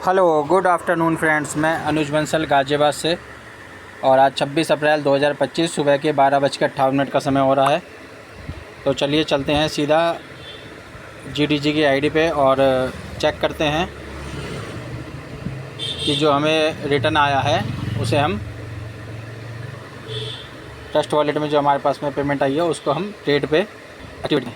Hello good afternoon friends, मैं अनुज बंसल गाजियाबाद से। और आज 26 अप्रैल 2025 सुबह के 12:58 का समय हो रहा है। तो चलिए चलते हैं सीधा जीडीजी की आईडी पे और चेक करते हैं कि जो हमें रिटर्न आया है उसे हम ट्रस्ट वॉलेट में जो हमारे पास में पेमेंट आई है उसको हम ट्रेड पे एक्टिवेट करें।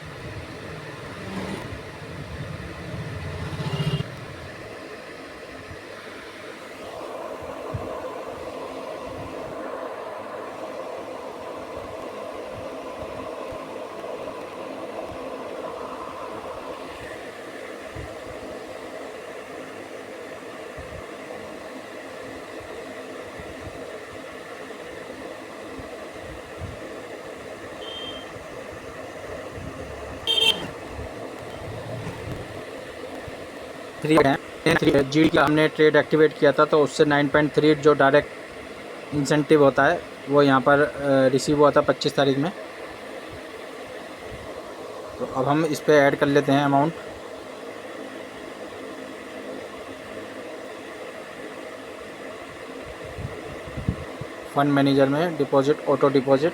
जी का हमने ट्रेड एक्टिवेट किया था, तो उससे 9.3 जो डायरेक्ट इंसेंटिव होता है वो यहाँ पर रिसीव हुआ था 25 तारीख में। तो अब हम इस पर ऐड कर लेते हैं अमाउंट। फंड मैनेजर में डिपॉजिट, ऑटो डिपॉजिट।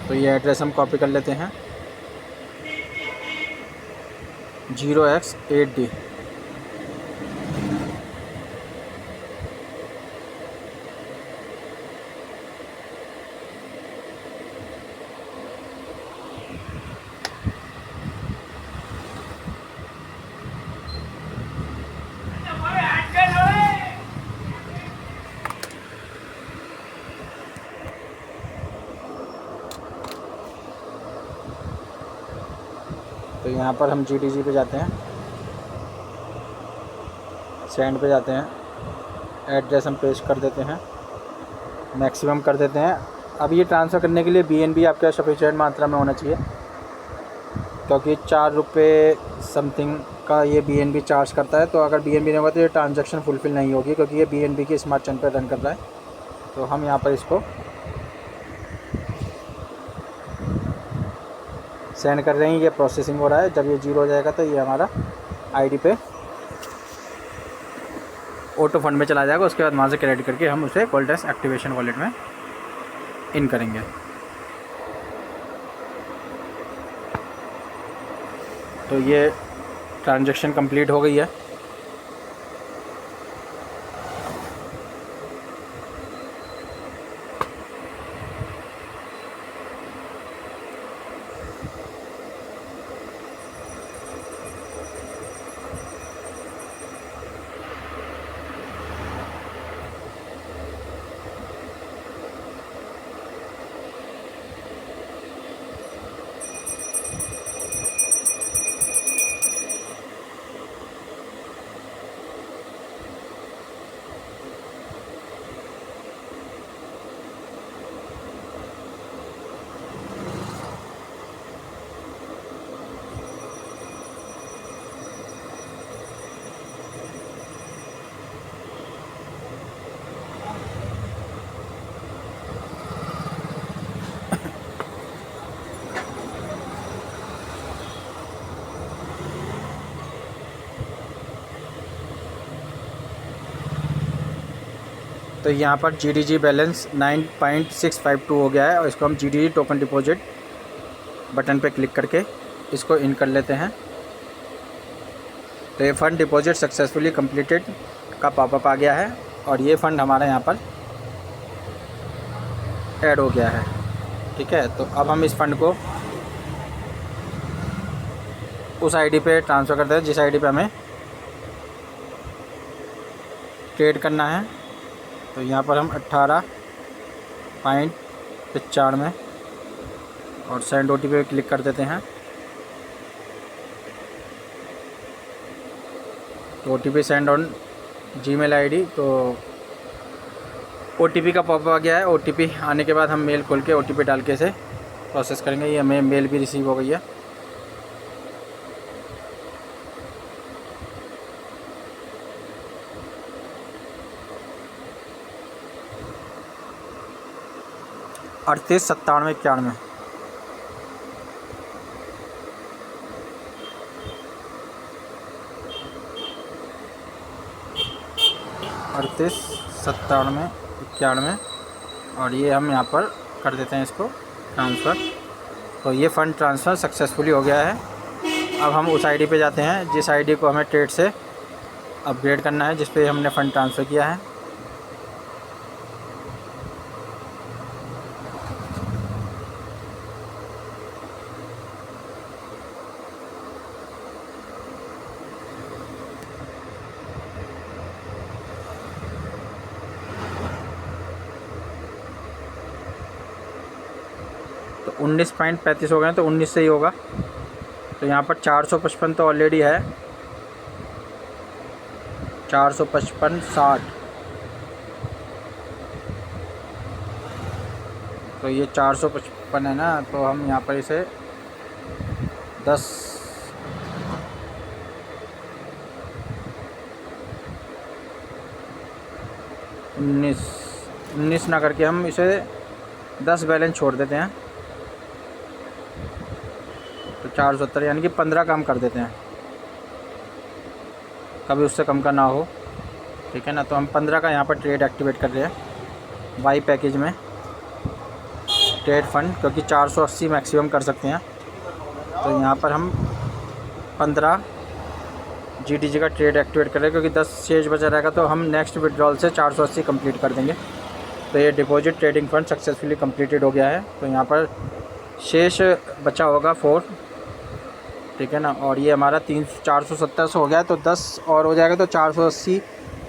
तो ये एड्रेस हम कॉपी कर लेते हैं, 0x8D। तो यहाँ पर हम जीडीजी पे जाते हैं, सेंड पे जाते हैं, एड्रेस हम पेस्ट कर देते हैं, मैक्सिमम कर देते हैं। अब ये ट्रांसफ़र करने के लिए बीएनबी आपके सफिशिएंट मात्रा में होना चाहिए, क्योंकि 4 रुपये समथिंग का ये बीएनबी चार्ज करता है। तो अगर बीएनबी नहीं होगा तो ये ट्रांजैक्शन फुलफ़िल नहीं होगी, क्योंकि ये बीएनबी की स्मार्ट चेन पर रन कर रहा है। तो हम यहाँ पर इसको सेंड कर रहे हैं, ये प्रोसेसिंग हो रहा है। जब ये 0 हो जाएगा तो ये हमारा आईडी पे ऑटो फंड में चला जाएगा। उसके बाद वहाँ से क्रेडिट करके हम उसे कोल्डेक्स एक्टिवेशन वॉलेट में इन करेंगे। तो ये ट्रांजैक्शन कंप्लीट हो गई है। तो यहाँ पर जीडीजी बैलेंस 9.652 हो गया है, और इसको हम जीडीजी टोकन डिपॉजिट बटन पे क्लिक करके इसको इन कर लेते हैं। तो ये फ़ंड डिपॉजिट सक्सेसफुली कंप्लीटेड का पॉपअप आ गया है, और ये फ़ंड हमारा यहाँ पर ऐड हो गया है। ठीक है, तो अब हम इस फ़ंड को उस आईडी पे ट्रांसफ़र करते हैं जिस आईडी पे हमें ट्रेड करना है। तो यहाँ पर हम 18.95 और सेंड ओटीपी पे क्लिक कर देते हैं। तो OTP send on Gmail ID. तो ओटीपी का पॉपअप आ गया है। ओटीपी आने के बाद हम मेल खोल के ओटीपी डाल के इसे प्रोसेस करेंगे। ये हमें मेल भी रिसीव हो गई है। 38 97 91। 38 97 91। और ये हम यहाँ पर कर देते हैं इसको ट्रांसफ़र। तो ये फ़ंड ट्रांसफ़र सक्सेसफुली हो गया है। अब हम उस आईडी पे जाते हैं जिस आईडी को हमें ट्रेड से अपग्रेड करना है, जिस पे हमने फ़ंड ट्रांसफ़र किया है। तो 19.35 हो गए हैं, तो 19 से ही होगा। तो यहाँ पर 455 तो ऑलरेडी है, 455 60। तो ये 455 है ना, तो हम यहाँ पर इसे 10 19 ना करके हम इसे 10 बैलेंस छोड़ देते हैं। तो 470 यानी कि 15 कम कर देते हैं, कभी उससे कम का ना हो, ठीक है ना। तो हम 15 का यहाँ पर ट्रेड एक्टिवेट कर रहे हैं वाई पैकेज में ट्रेड फ़ंड, क्योंकि 480 मैक्सिमम कर सकते हैं। तो यहाँ पर हम 15 GTG का ट्रेड एक्टिवेट कर रहे हैं, क्योंकि 10 शेष बचा रहेगा तो हम नेक्स्ट विड्रॉल से 480 कंप्लीट कर देंगे। तो ये deposit trading fund successfully completed हो गया है। तो यहाँ पर शेष बचा होगा 4, ठीक है ना। और ये हमारा 470 से हो गया है, तो 10 और हो जाएगा तो 480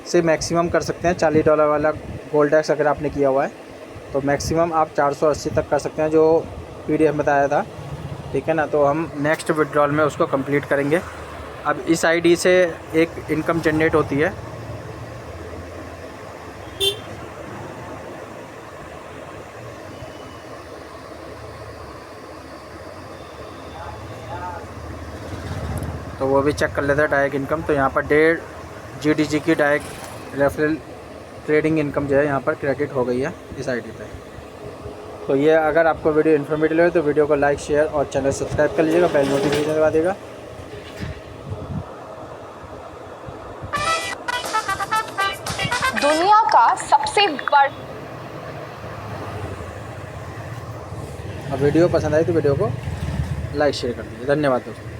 से मैक्सिमम कर सकते हैं। $40 वाला गोल्ड एक्स अगर आपने किया हुआ है तो मैक्सिमम आप 480 तक कर सकते हैं, जो PDF बताया था, ठीक है ना। तो हम नेक्स्ट विड्रॉल में उसको कंप्लीट करेंगे। अब इस आईडी से एक इनकम जनरेट होती है, तो वो भी चेक कर लेते हैं डायरेक्ट इनकम। तो यहाँ पर 1.5 GTG की डायरेक्ट रेफरल ट्रेडिंग इनकम जो है यहाँ पर क्रेडिट हो गई है इस आईडी पे। तो ये अगर आपको वीडियो इन्फॉर्मेटिव लगे तो वीडियो को लाइक, शेयर और चैनल सब्सक्राइब कर लीजिएगा, बेल नोटिफिकेशन दबा देगा। दुनिया का सबसे बड़ा वीडियो पसंद आई तो वीडियो को लाइक शेयर कर दीजिए। धन्यवाद दोस्तों।